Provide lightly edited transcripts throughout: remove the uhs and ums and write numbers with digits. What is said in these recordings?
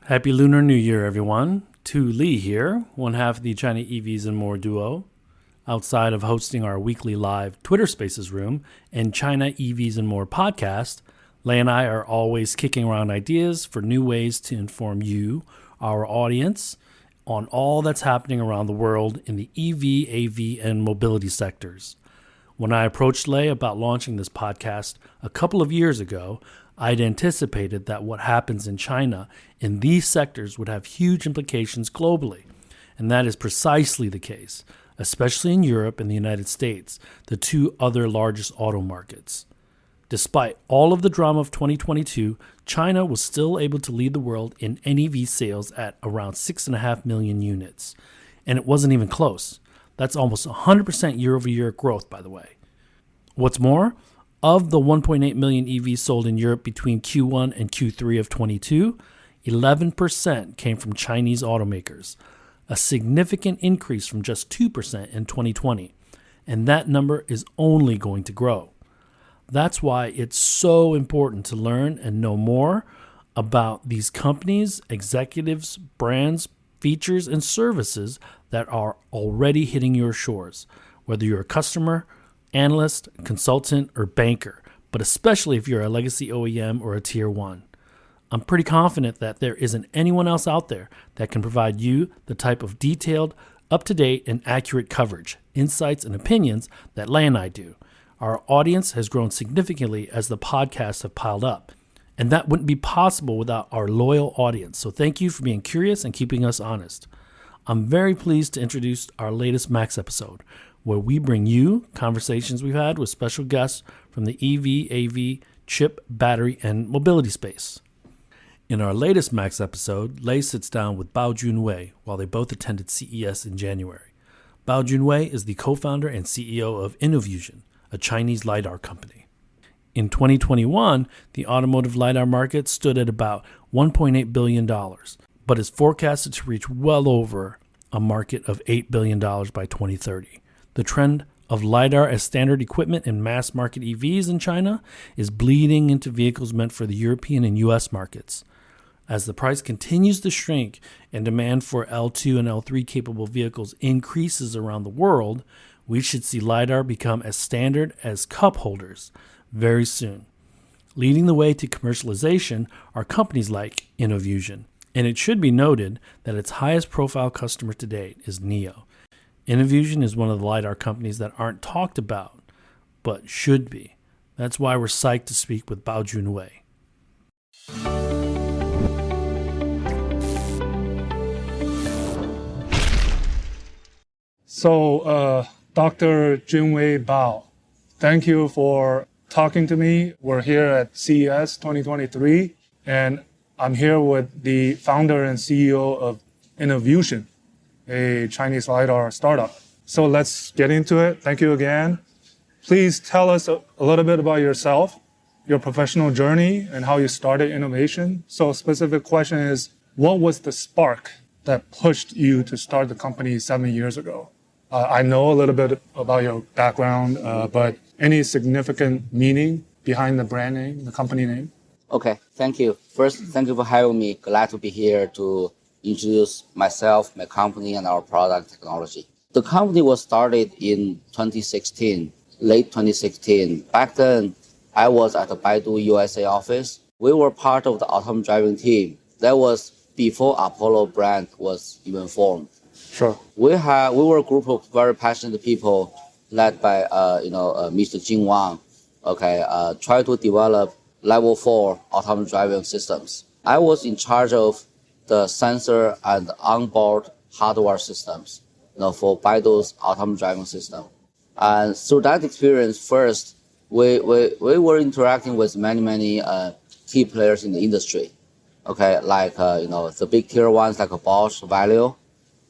Happy Lunar New Year, everyone. Tu Li here, one half of the China EVs and More duo. Outside of hosting our weekly live Twitter Spaces room and China EVs and More podcast, Lei and I are always kicking around ideas for new ways to inform you, our audience, on all that's happening around the world in the EV, AV, and mobility sectors. When I approached Lei about launching this podcast a couple of years ago, I'd anticipated that what happens in China in these sectors would have huge implications globally, and that is precisely the case, especially in Europe and the United States, the two other largest auto markets. Despite all of the drama of 2022, China was still able to lead the world in NEV sales at around 6.5 million units, and it wasn't even close. That's almost 100% year-over-year growth, by the way. What's more, of the 1.8 million EVs sold in Europe between Q1 and Q3 of 22, 11% came from Chinese automakers, a significant increase from just 2% in 2020, and that number is only going to grow. That's why it's so important to learn and know more about these companies, executives, brands, features, and services that are already hitting your shores, whether you're a customer, analyst, consultant, or banker, but especially if you're a legacy OEM or a tier one. I'm pretty confident that there isn't anyone else out there that can provide you the type of detailed, up-to-date, and accurate coverage, insights, and opinions that Lei and I do. Our audience has grown significantly as the podcasts have piled up, and that wouldn't be possible without our loyal audience. So thank you for being curious and keeping us honest. I'm very pleased to introduce our latest Max episode, where we bring you conversations we've had with special guests from the EV, AV, chip, battery, and mobility space. In our latest Max episode, Lei sits down with Bao Junwei while they both attended CES in January. Bao Junwei is the co-founder and CEO of Innovusion, a Chinese LiDAR company. In 2021, the automotive LiDAR market stood at about $1.8 billion, but is forecasted to reach well over a market of $8 billion by 2030. The trend of LiDAR as standard equipment in mass market EVs in China is bleeding into vehicles meant for the European and US markets. As the price continues to shrink and demand for L2 and L3 capable vehicles increases around the world, we should see LiDAR become as standard as cup holders very soon. Leading the way to commercialization are companies like Innovusion, and it should be noted that its highest profile customer to date is NIO. Innovusion is one of the LiDAR companies that aren't talked about, but should be. That's why we're psyched to speak with Bao Junwei. So, Dr. Junwei Bao, thank you for talking to me. We're here at CES 2023, and I'm here with the founder and CEO of Innovusion, a Chinese LiDAR startup. So let's get into it. Thank you again. Please tell us a little bit about yourself, your professional journey, and how you started Innovusion. So a specific question is, what was the spark that pushed you to start the company 7 years ago? I know a little bit about your background, but any significant meaning behind the brand name, the company name? Okay, thank you. First, thank you for having me. Glad to be here to introduce myself, my company, and our product technology. The company was started in 2016, late 2016. Back then, I was at the Baidu USA office. We were part of the autonomous driving team. That was before Apollo brand was even formed. Sure. We were a group of very passionate people led by Mr. Jing Wang. Try to develop level 4 autonomous driving systems. I was in charge of the sensor and onboard hardware systems, for Baidu's autonomous driving system. And through that experience, first, we were interacting with many key players in the industry. The big tier ones like Bosch, Valeo,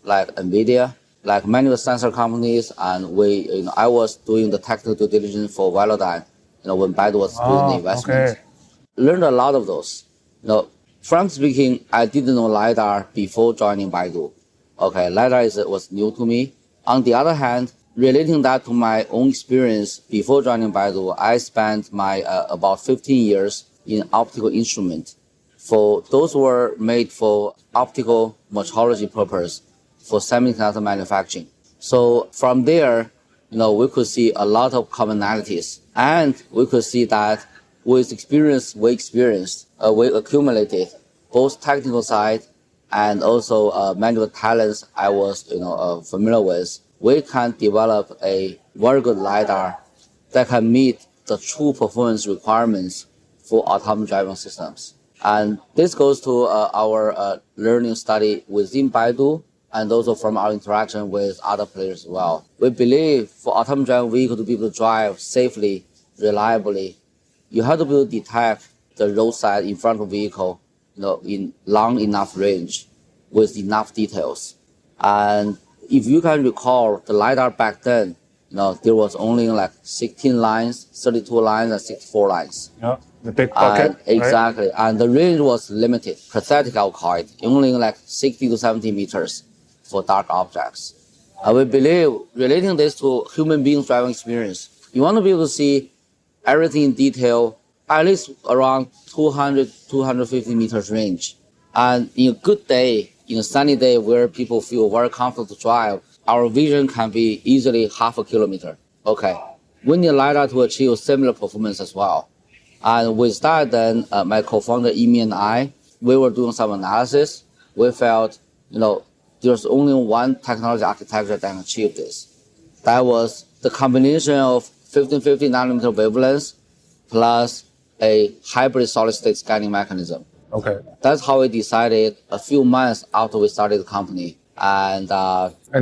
like NVIDIA, like many of the sensor companies, and I was doing the technical due diligence for Velodyne, when Baidu was doing the investment. Okay. Learned a lot of those. Frankly speaking, I didn't know LiDAR before joining Baidu. LiDAR was new to me. On the other hand, relating that to my own experience before joining Baidu, I spent my about 15 years in optical instrument For those were made for optical metrology purpose for semiconductor manufacturing. So from there, we could see a lot of commonalities, and we could see that with experience we accumulated, both technical side and also manual talents I was familiar with, we can develop a very good LiDAR that can meet the true performance requirements for autonomous driving systems. And this goes to our learning study within Baidu and also from our interaction with other players as well. We believe for autonomous driving vehicle to be able to drive safely, reliably, you have to be able to detect the roadside in front of the vehicle, in long enough range with enough details. And if you can recall, the LiDAR back then, there was only like 16 lines, 32 lines, and 64 lines. Yeah, the big bucket. Exactly. Right? And the range was limited, pathetic, I'll call it, only like 60 to 70 meters for dark objects. We believe, relating this to human beings driving experience, you want to be able to see everything in detail, at least around 200, 250 meters range. And in a good day, in a sunny day where people feel very comfortable to drive, our vision can be easily half a kilometer. Okay. We need LiDAR to achieve similar performance as well. And with that, then my co-founder, Emi, and I, we were doing some analysis. We felt, there's only one technology architecture that can achieve this. That was the combination of 1550 nanometer wavelengths plus a hybrid solid-state scanning mechanism. Okay. That's how we decided a few months after we started the company. And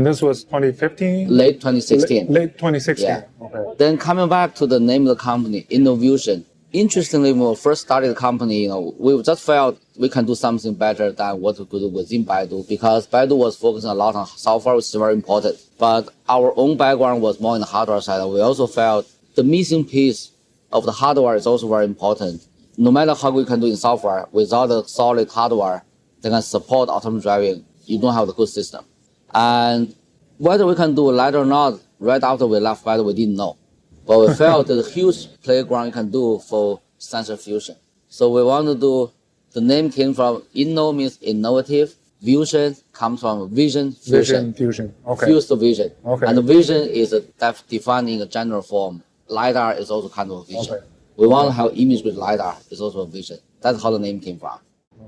this was 2015? Late 2016. Late 2016. Yeah. Okay. Then coming back to the name of the company, Innovusion. Interestingly, when we first started the company, we just felt we can do something better than what we could do within Baidu, because Baidu was focusing a lot on software, which is very important. But our own background was more in the hardware side. And we also felt the missing piece of the hardware is also very important. No matter how we can do in software, without a solid hardware that can support autonomous driving, you don't have a good system. And whether we can do LiDAR or not, right after we left Baidu, we didn't know. But we felt there's a huge playground you can do for sensor fusion. So we want to do, the name came from Inno means innovative, Fusion comes from vision fusion. Fusion. Okay. Fuse to vision. Okay. And the vision is defined in a general form. LiDAR is also kind of a vision. Okay. We want to have image with LiDAR is also a vision. That's how the name came from.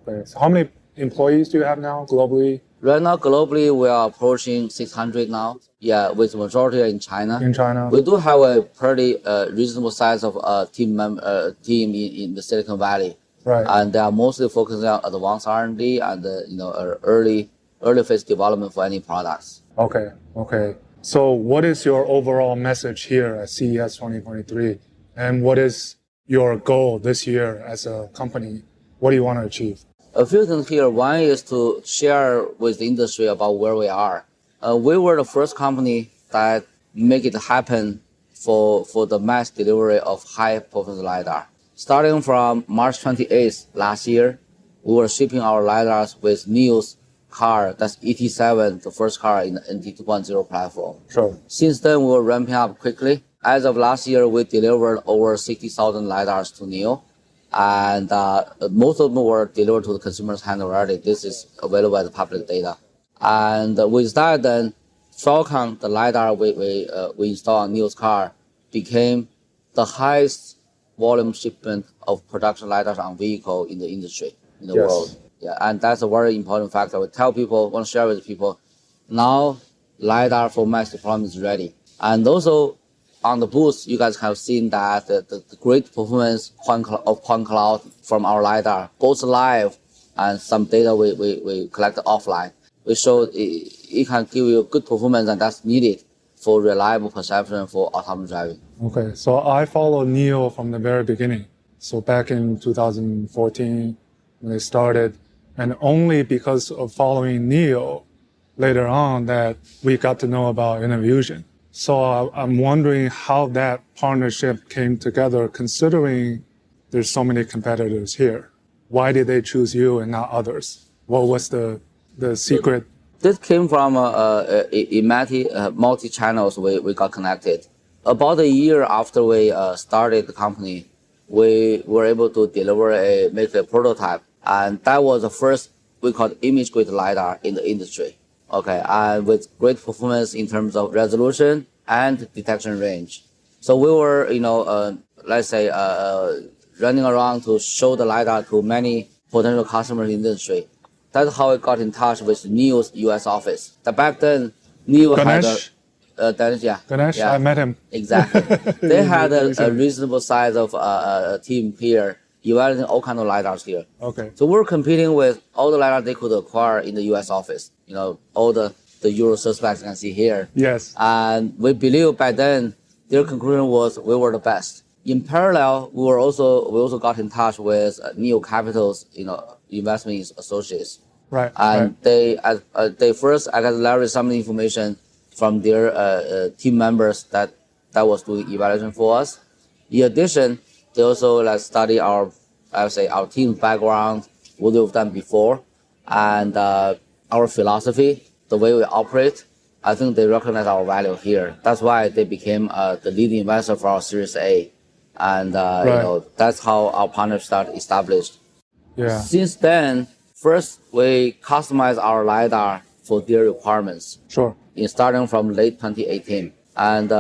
Okay. So how many employees do you have now globally? Right now, globally, we are approaching 600 now. Yeah, with majority in China. In China. We do have a pretty reasonable size of team in the Silicon Valley. Right. And they are mostly focusing on advanced R&D and early phase development for any products. Okay. Okay. So what is your overall message here at CES 2023? And what is your goal this year as a company? What do you want to achieve? A few things here. One is to share with the industry about where we are. We were the first company that make it happen for the mass delivery of high performance LiDAR. Starting from March 28th last year, we were shipping our LiDARs with NIO's car, that's ET7, the first car in the NT 2.0 platform. Sure. Since then, we were ramping up quickly. As of last year, we delivered over 60,000 LiDARs to NIO. And most of them were delivered to the consumer's hand already. This is available as public data. And with that, then Falcon, the LiDAR we installed on NIO's car, became the highest volume shipment of production LiDARs on vehicle in the industry, in the world. Yeah, and that's a very important factor. We tell people, want to share with people, now LiDAR for mass deployment is ready. And also, on the booth, you guys have seen that the great performance of point cloud from our LiDAR, both live and some data we collect offline. We showed it can give you good performance, and that's needed for reliable perception for autonomous driving. Okay, so I followed NIO from the very beginning. So back in 2014, when they started, and only because of following NIO later on that we got to know about Innovusion. So I'm wondering how that partnership came together, considering there's so many competitors here. Why did they choose you and not others? What was the secret? This came from multi-channels we got connected. About a year after we started the company, we were able to make a prototype. And that was the first we call image grid LiDAR in the industry. Okay, and with great performance in terms of resolution and detection range. So we were, let's say, running around to show the LiDAR to many potential customers in the industry. That's how I got in touch with NIO's US office. Back then, NIO Ganesh? had Ganesh, yeah. Ganesh, yeah. I met him. Exactly. They had a reasonable size of team here, evaluating all kinds of LiDARs here. Okay. So we're competing with all the LiDAR they could acquire in the US office. All the Euro suspects you can see here. Yes. And we believe by then, their conclusion was we were the best. In parallel, we also got in touch with NIO Capital's, investment associates. Right. And they first, I got to leverage some information from their team members that was doing evaluation for us. In addition, they also study our team's background, what we've done before, and our philosophy, the way we operate. I think they recognize our value here. That's why they became the leading investor for our Series A. And that's how our partnership started established. Yeah. Since then, first we customize our LiDAR for their requirements. Sure. Starting from late 2018. And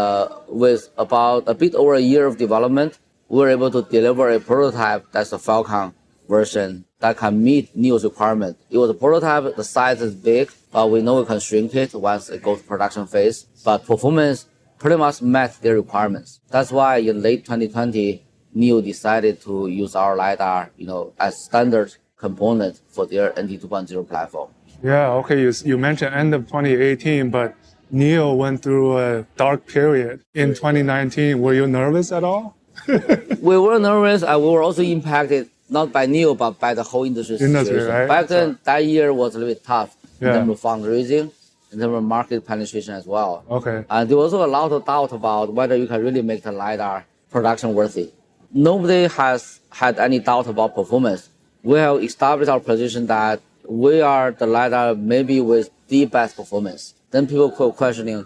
with about a bit over a year of development, we were able to deliver a prototype that's the Falcon version that can meet NIO's requirement. It was a prototype, the size is big, but we know we can shrink it once it goes to production phase. But performance pretty much met their requirements. That's why in late 2020, NIO decided to use our LiDAR, as standard component for their NT 2.0 platform. Yeah, okay, you mentioned end of 2018, but NIO went through a dark period in 2019. Were you nervous at all? We were nervous, and we were also impacted not by NIO, but by the whole industry situation. Right? Back then, that year was a little bit tough in Yeah. terms of fundraising, in terms of market penetration as well. Okay. And there was also a lot of doubt about whether you can really make the LiDAR production worthy. Nobody has had any doubt about performance. We have established our position that we are the LiDAR maybe with the best performance. Then people were questioning,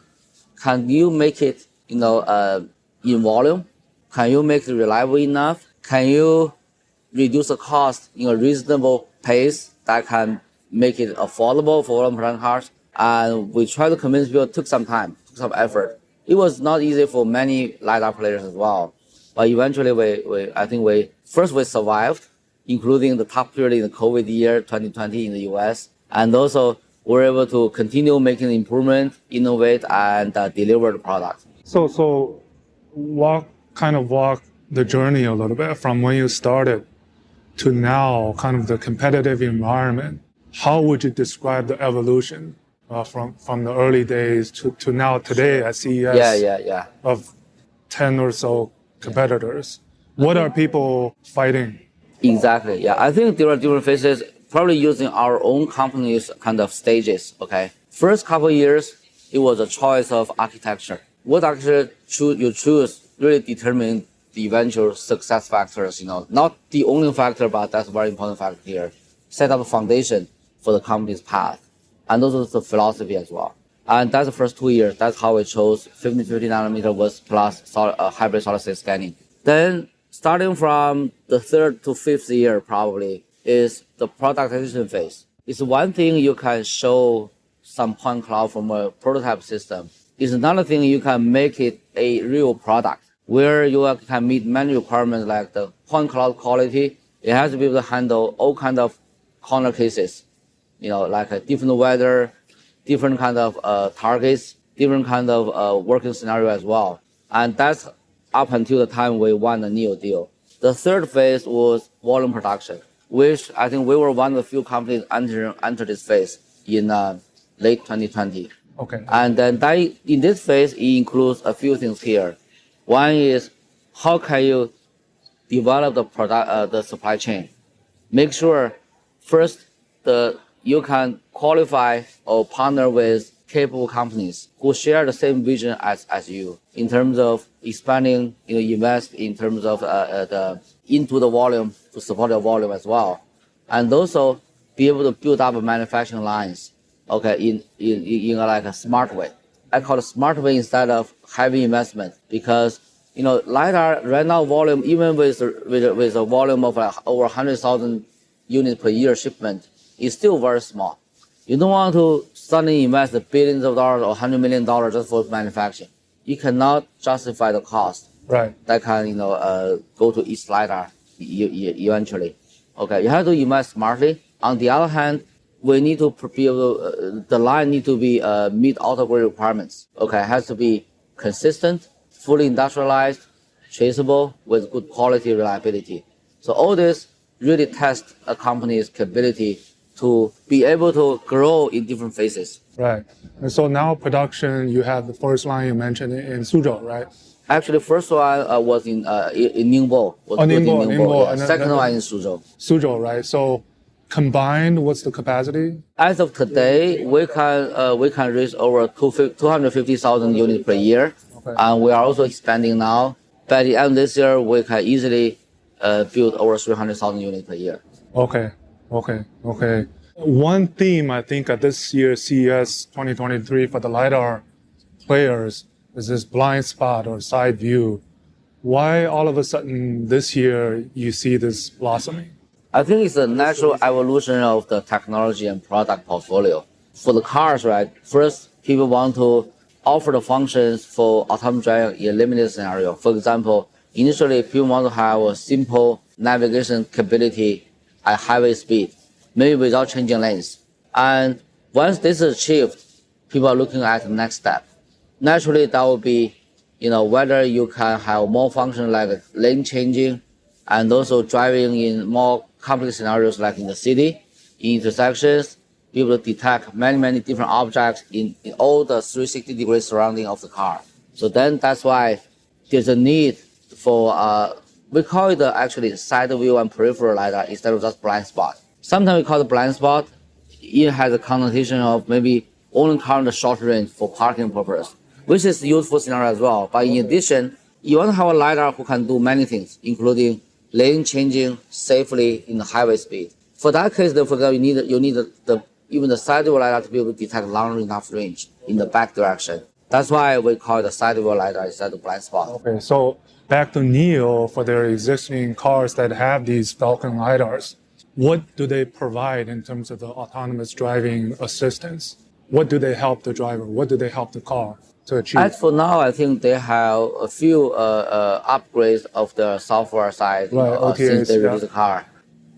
can you make it, in volume? Can you make it reliable enough? Can you reduce the cost in a reasonable pace that can make it affordable for volume production cars? And we tried to convince people. It took some time, took some effort. It was not easy for many LiDAR players as well. But eventually, we survived, including the top period in the COVID year, 2020 in the US. And also, we're able to continue making improvement, innovate, and deliver the product. So walk the journey a little bit from when you started to now, kind of the competitive environment. How would you describe the evolution from the early days to now today at CES? Yeah. Of 10 or so competitors. What are people fighting? Exactly. Yeah, I think there are different phases, probably using our own company's kind of stages. Okay. First couple of years, it was a choice of architecture. What architecture you choose really determine the eventual success factors. Not the only factor, but that's a very important factor here. Set up a foundation for the company's path, and also the philosophy as well. And that's the first 2 years. That's how we chose 50 nanometer with plus hybrid solid state scanning. Then starting from the third to fifth year probably is the productization phase. It's one thing you can show some point cloud from a prototype system. It's another thing you can make it a real product where you can meet many requirements like the point cloud quality. It has to be able to handle all kinds of corner cases, like a different weather, different kind of targets, different kind of working scenario as well. And that's up until the time we won the NIO deal. The third phase was volume production, which I think we were one of the few companies enter this phase in late 2020. Okay. And then in this phase, it includes a few things here. One is how can you develop the supply chain? Make sure first you can qualify or partner with capable companies who share the same vision as you in terms of expanding, invest in terms of into the volume to support the volume as well, and also be able to build up manufacturing lines, in a smart way. I call it smart way instead of heavy investment because LiDAR right now volume even with a volume of over 100,000 units per year shipment is still very small. You don't want to suddenly invest billions of dollars or $100 million just for manufacturing. You cannot justify the cost. Right. That can go to each LiDAR eventually. Okay, you have to invest smartly. On the other hand, we need to be able the line need to be meet auto-grade requirements. Okay, it has to be consistent, fully industrialized, traceable with good quality reliability. So all this really test a company's capability to be able to grow in different phases. Right. And so now production, you have the first line you mentioned in Suzhou, right? Actually, first one was in Ningbo. Ningbo. Yeah. Second one in Suzhou. Suzhou, right? So combined, what's the capacity? As of today, we can reach over 250,000 units per year, and we are also expanding now. By the end of this year, we can easily build over 300,000 units per year. Okay. One theme I think at this year's CES 2023 for the LiDAR players is this blind spot or side view. Why all of a sudden this year you see this blossoming? I think it's a natural evolution of the technology and product portfolio. For the cars, right? First, people want to offer the functions for autonomous driving in a limited scenario. For example, initially people want to have a simple navigation capability at highway speed, maybe without changing lanes. And once this is achieved, people are looking at the next step. Naturally, that will be, whether you can have more function like lane changing and also driving in more complex scenarios like in the city, in intersections, be able to detect many different objects in all the 360-degree surrounding of the car. So then that's why there's a need for, we call it actually side view and peripheral LiDAR instead of just blind spot. Sometimes we call it blind spot. It has a connotation of maybe only covering the short range for parking purpose, which is a useful scenario as well. But in addition, you want to have a LiDAR who can do many things, including lane changing safely in the highway speed. For that case, for example, you need even the side view LiDAR to be able to detect long enough range in the back direction. That's why we call it a side view LiDAR instead of blind spot. Okay, so back to NIO for their existing cars that have these Falcon LiDARs. What do they provide in terms of the autonomous driving assistance? What do they help the driver? What do they help the car to achieve? As for now, I think they have a few upgrades of the software side since they released the car.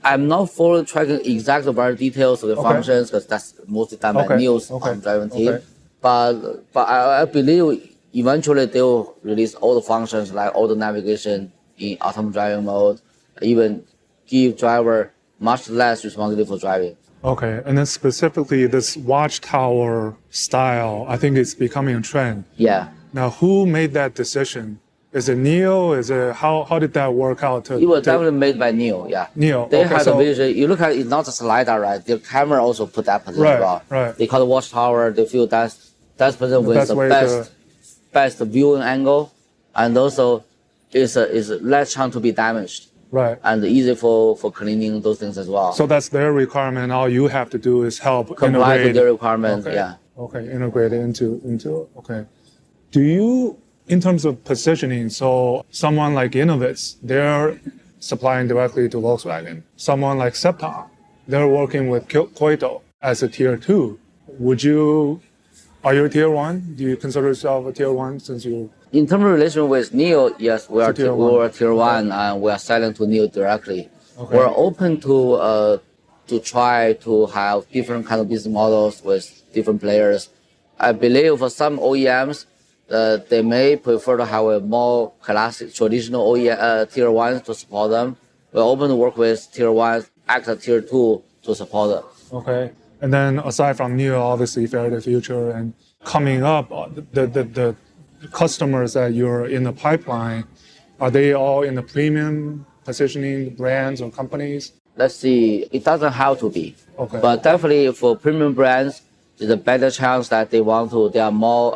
I'm not fully tracking exact very details of the functions because that's mostly done by NIO's driving team. But I believe eventually they will release all the functions like all the navigation in autonomous driving mode, even give driver much less responsibility for driving. Okay, and then specifically this watchtower style, I think it's becoming a trend. Yeah. Now, who made that decision? Is it NIO? Is it how did that work out? It was definitely made by NIO. Yeah. NIO. They had a vision. You look at it, it's not just LiDAR, right? Their camera also put that position as well. Right. They call it watchtower. They feel that's position with the best viewing angle, and also is less chance to be damaged. Right. And easy for cleaning those things as well. So that's their requirement. All you have to do is help comply integrate to their requirement. Okay. Yeah. Okay, integrate it into. Okay. Do you, in terms of positioning, so someone like Innovusion, they're supplying directly to Volkswagen. Someone like Septon, they're working with Koito as a tier 2. Are you a tier 1? Do you consider yourself a tier 1 since you? In terms of relation with NIO, yes, we are tier 1, and we are selling to NIO directly. Okay. We're open to try to have different kind of business models with different players. I believe for some OEMs, they may prefer to have a more classic, traditional tier 1s to support them. We're open to work with tier 1s, act as tier 2 to support them. Okay. And then aside from NIO, obviously Faraday Future and coming up, the customers that you're in the pipeline, are they all in the premium positioning brands or companies? Let's see. It doesn't have to be. Okay. But definitely for premium brands, there's a better chance that they are more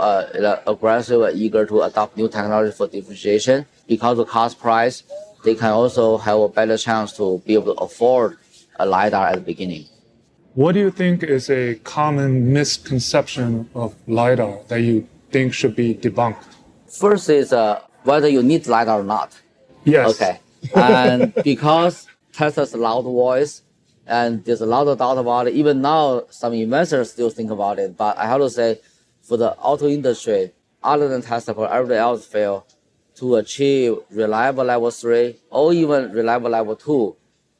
aggressive and eager to adopt new technology for differentiation. Because of cost price, they can also have a better chance to be able to afford a LiDAR at the beginning. What do you think is a common misconception of LiDAR that you think should be debunked? First is whether you need LiDAR or not. Yes. Okay. And because Tesla's loud voice And there's a lot of doubt about it. Even now, some investors still think about it. But I have to say, for the auto industry, other than Tesla, for everybody else fail to achieve reliable level 3 or even reliable level 2,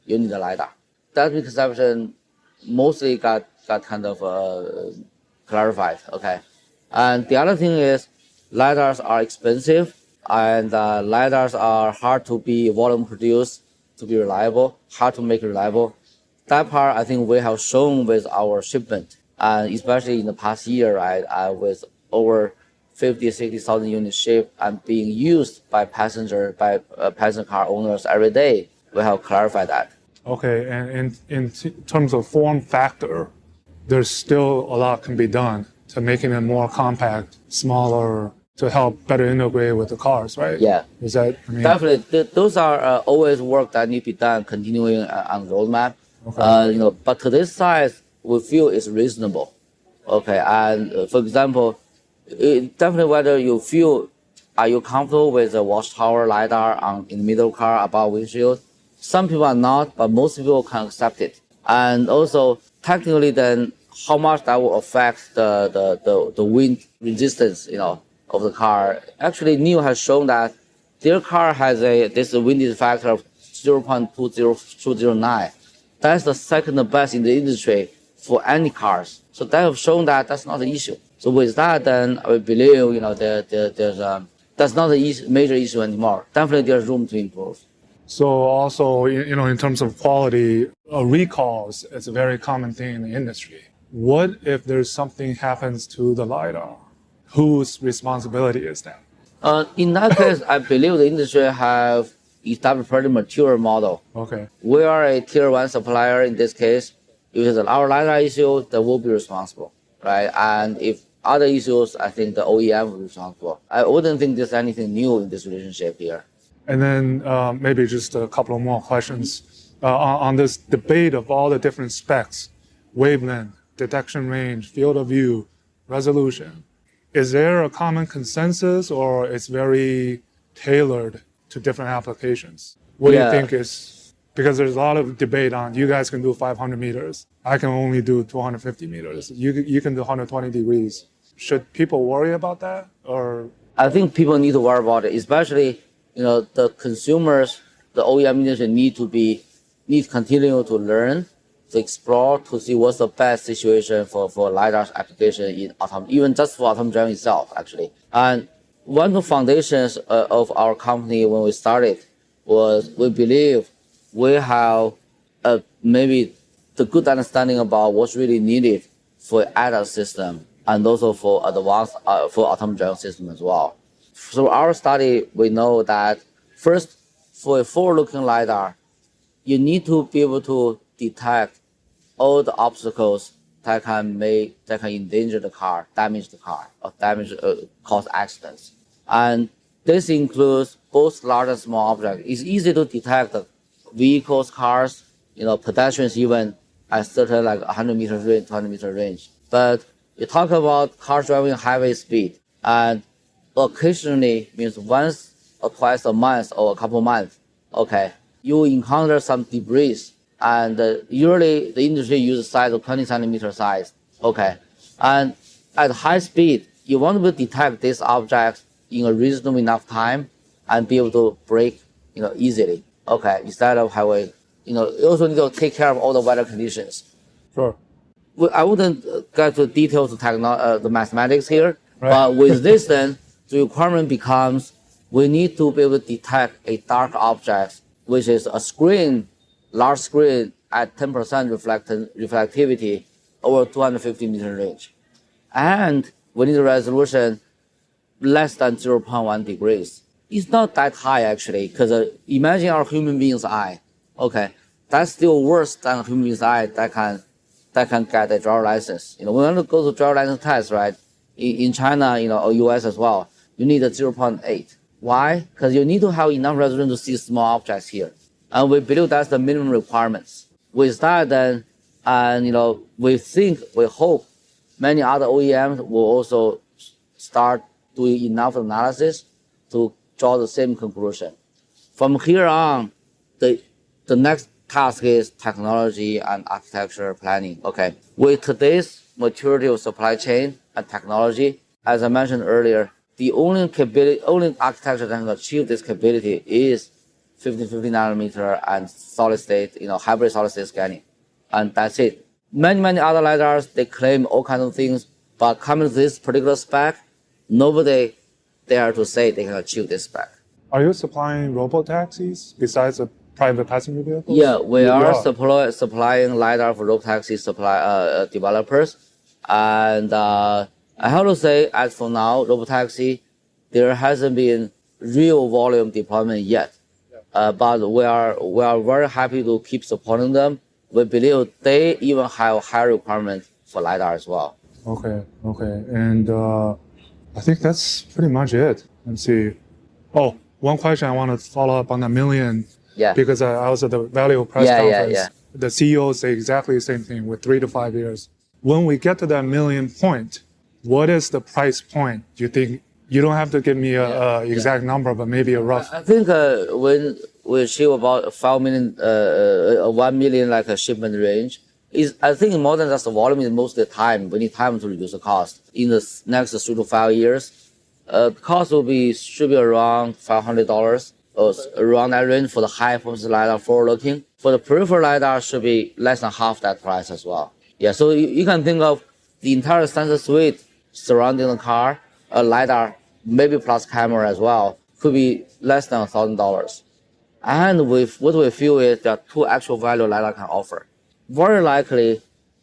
you need a LiDAR. That misconception mostly got kind of clarified, okay? And the other thing is, LiDARs are expensive, and LiDARs are hard to be volume produced, to be reliable, hard to make reliable. That part, I think we have shown with our shipment, and especially in the past year, right, with over 50, 60,000 units shipped and being used by passenger car owners every day. We have clarified that. Okay, and in terms of form factor, there's still a lot can be done to making it more compact, smaller, to help better integrate with the cars, right? Yeah. Is that, I mean, definitely, those are always work that need to be done, continuing on the roadmap. Okay. But to this size, we feel is reasonable. Okay, and for example, definitely whether you feel, are you comfortable with the watchtower LiDAR in the middle car above windshield? Some people are not, but most people can accept it. And also, technically, then how much that will affect the wind resistance, of the car. Actually, NIO has shown that their car has this wind factor of 0.209. That's the second best in the industry for any cars. So they have shown that that's not an issue. So with that, then I believe, that's not a major issue anymore. Definitely, there's room to improve. So also, in terms of quality, recalls, it's a very common thing in the industry. What if there's something happens to the LiDAR? Whose responsibility is that? In that case, I believe the industry have established a pretty mature model. Okay. We are a tier 1 supplier in this case. If it's our LiDAR issue, then we'll be responsible, right? And if other issues, I think the OEM will be responsible. I wouldn't think there's anything new in this relationship here. And then maybe just a couple of more questions on this debate of all the different specs, wavelength, detection range, field of view, resolution. Is there a common consensus, or it's very tailored to different applications? What do you think is, because there's a lot of debate on, you guys can do 500 meters. I can only do 250 meters. You can do 120 degrees. Should people worry about that? Or I think people need to worry about it, especially, the consumers, the OEM industry need to continue to learn, to explore, to see what's the best situation for LiDAR application in even just for autonomous driving itself, actually. And one of the foundations of our company when we started was we believe we have maybe the good understanding about what's really needed for ADAS system and also for advanced for autonomous driving system as well. So our study, we know that first, for a forward-looking LiDAR, you need to be able to detect all the obstacles that can endanger the car, damage the car, or cause accidents. And this includes both large and small objects. It's easy to detect the vehicles, cars, pedestrians even at certain 100 meters range, 200 meter range. But you talk about cars driving at highway speed, and occasionally means once or twice a month or a couple months, okay, you encounter some debris, and usually the industry uses size of 20 centimeter size, okay, and at high speed, you want to detect these objects in a reasonable enough time and be able to brake, easily, okay, instead of having, you also need to take care of all the weather conditions. Sure. I wouldn't get to details of the mathematics here, right. But with this then, the requirement becomes we need to be able to detect a dark object, which is a screen, large screen at 10% reflectivity over 250 meter range. And we need a resolution less than 0.1 degrees. It's not that high actually, because imagine our human being's eye. Okay, that's still worse than a human being's eye that can get a driver license. We want to go to driver license test, right? In China, or US as well, you need a 0.8. Why? Because you need to have enough resolution to see small objects here. And we believe that's the minimum requirements. With that then, and we hope many other OEMs will also start doing enough analysis to draw the same conclusion. From here on, the next task is technology and architecture planning. Okay, with today's maturity of supply chain and technology, as I mentioned earlier, the only architecture that can achieve this capability is 1550 nanometer and solid state, hybrid solid state scanning, and that's it. Many other LiDARs, they claim all kinds of things, but coming to this particular spec, nobody dare to say they can achieve this spec. Are you supplying robotaxis besides the private passenger vehicles? Yeah, we are supplying LiDAR for robotaxi developers. And I have to say, as for now, robotaxi, there hasn't been real volume deployment yet. But we are very happy to keep supporting them. We believe they even have higher requirement for LiDAR as well. Okay. And I think that's pretty much it. Let's see. Oh, one question I want to follow up on the million. Yeah. Because I was at the Value press conference. Yeah. The CEO say exactly the same thing with 3 to 5 years. When we get to that million point, what is the price point? Do you think? You don't have to give me a exact number, but maybe a rough. I think when we achieve about 5 million, 1 million like a shipment range, I think more than just the volume is most of the time. We need time to reduce the cost. In the next 3 to 5 years, the cost should be around $500 or around that range for the high performance LiDAR forward looking. For the peripheral LiDAR should be less than half that price as well. Yeah, so you can think of the entire sensor suite surrounding the car, a LiDAR, maybe plus camera as well, could be less than $1,000. And with what we feel is there are two actual value LiDAR can offer. Very likely,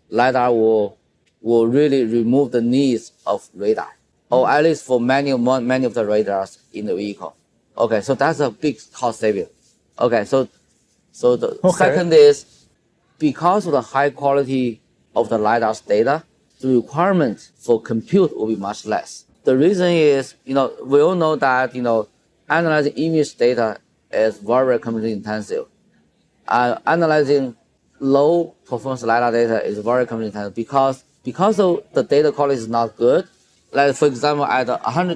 LiDAR will really remove the needs of radar, or at least for many of the radars in the vehicle. Okay, so that's a big cost saving. Okay, so the second is, because of the high quality of the LiDAR's data, the requirement for compute will be much less. The reason is, we all know that, analyzing image data is very compute intensive. Analyzing low performance LiDAR data is very compute intensive because of the data quality is not good. Like, for example, at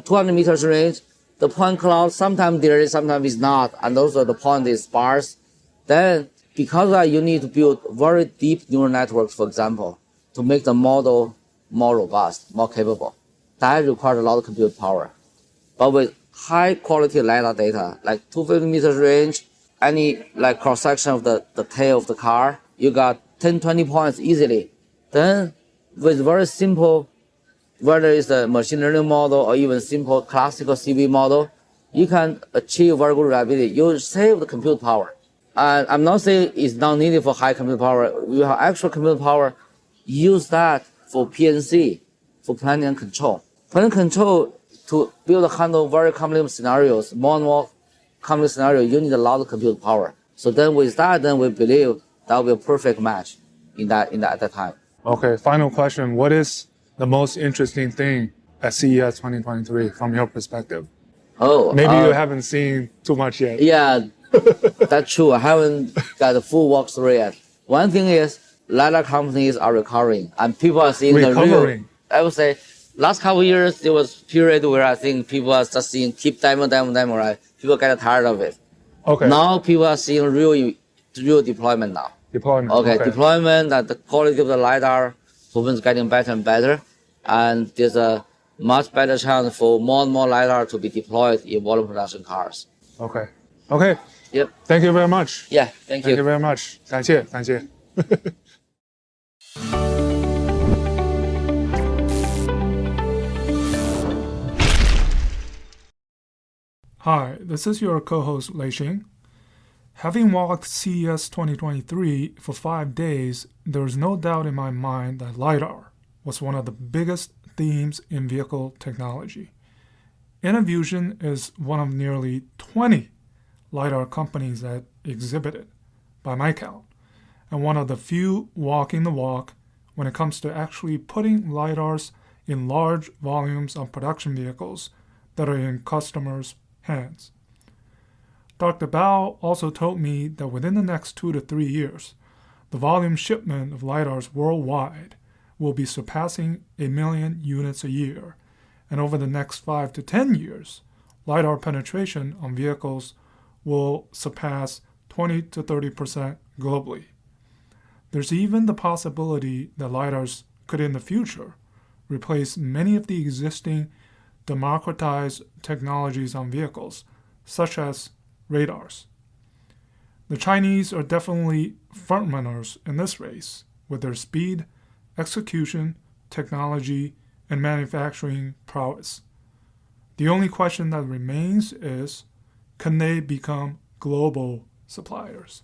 200 meters range, the point cloud sometimes there is, sometimes is not, and also the point is sparse. Then, because of that, you need to build very deep neural networks, for example, to make the model more robust, more capable. That requires a lot of compute power. But with high quality LiDAR data, like 250 meters range, any like cross section of the tail of the car, you got 10, 20 points easily. Then with very simple, whether it's a machine learning model or even simple classical CV model, you can achieve very good reliability. You save the compute power. And I'm not saying it's not needed for high compute power. You have actual compute power. Use that for PNC, for planning and control. Planning and control, to handle very complex scenarios, more and more complex scenarios, you need a lot of compute power. So then with that, then we believe that will be a perfect match at that time. Okay, final question. What is the most interesting thing at CES 2023 from your perspective? Maybe you haven't seen too much yet. Yeah, that's true. I haven't got a full walkthrough yet. One thing is, LiDAR companies are recovering, and people are seeing the real. I would say, last couple of years, there was a period where I think people are just seeing keep demo, right? People get tired of it. Okay. Now people are seeing real deployment now. Okay. Deployment, and the quality of the LiDAR performance getting better and better, and there's a much better chance for more and more LiDAR to be deployed in volume production cars. Okay. Yep. Thank you very much. Yeah, thank you. Thank you very much. 感谢. Hi, this is your co-host Lei Xing. Having walked CES 2023 for 5 days, there is no doubt in my mind that LiDAR was one of the biggest themes in vehicle technology. Innovusion is one of nearly 20 LiDAR companies that exhibited, by my count, and one of the few walking the walk when it comes to actually putting LiDARs in large volumes on production vehicles that are in customers' hands. Dr. Bao also told me that within the next 2 to 3 years, the volume shipment of LiDARs worldwide will be surpassing 1 million units a year, and over the next 5 to 10 years, LiDAR penetration on vehicles will surpass 20 to 30% globally. There's even the possibility that LiDARs could in the future replace many of the existing democratized technologies on vehicles, such as radars. The Chinese are definitely frontrunners in this race with their speed, execution, technology, and manufacturing prowess. The only question that remains is, can they become global suppliers?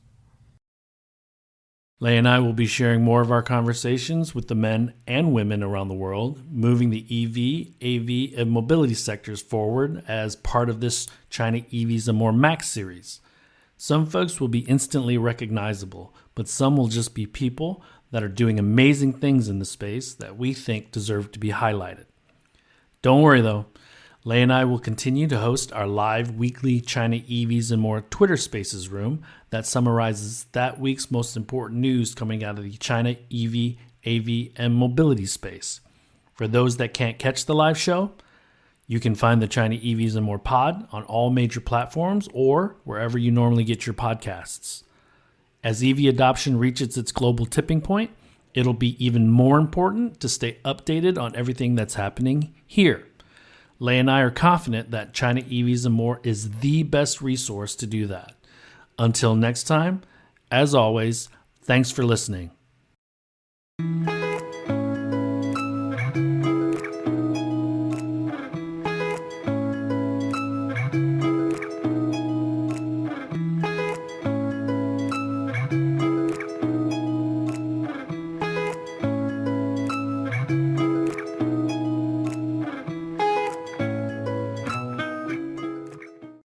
Lei and I will be sharing more of our conversations with the men and women around the world, moving the EV, AV, and mobility sectors forward as part of this China EVs and More Max series. Some folks will be instantly recognizable, but some will just be people that are doing amazing things in the space that we think deserve to be highlighted. Don't worry though, Lei and I will continue to host our live weekly China EVs and More Twitter Spaces room that summarizes that week's most important news coming out of the China EV, AV, and mobility space. For those that can't catch the live show, you can find the China EVs and More pod on all major platforms or wherever you normally get your podcasts. As EV adoption reaches its global tipping point, it'll be even more important to stay updated on everything that's happening here. Lei and I are confident that China EVs and More is the best resource to do that. Until next time, as always, thanks for listening.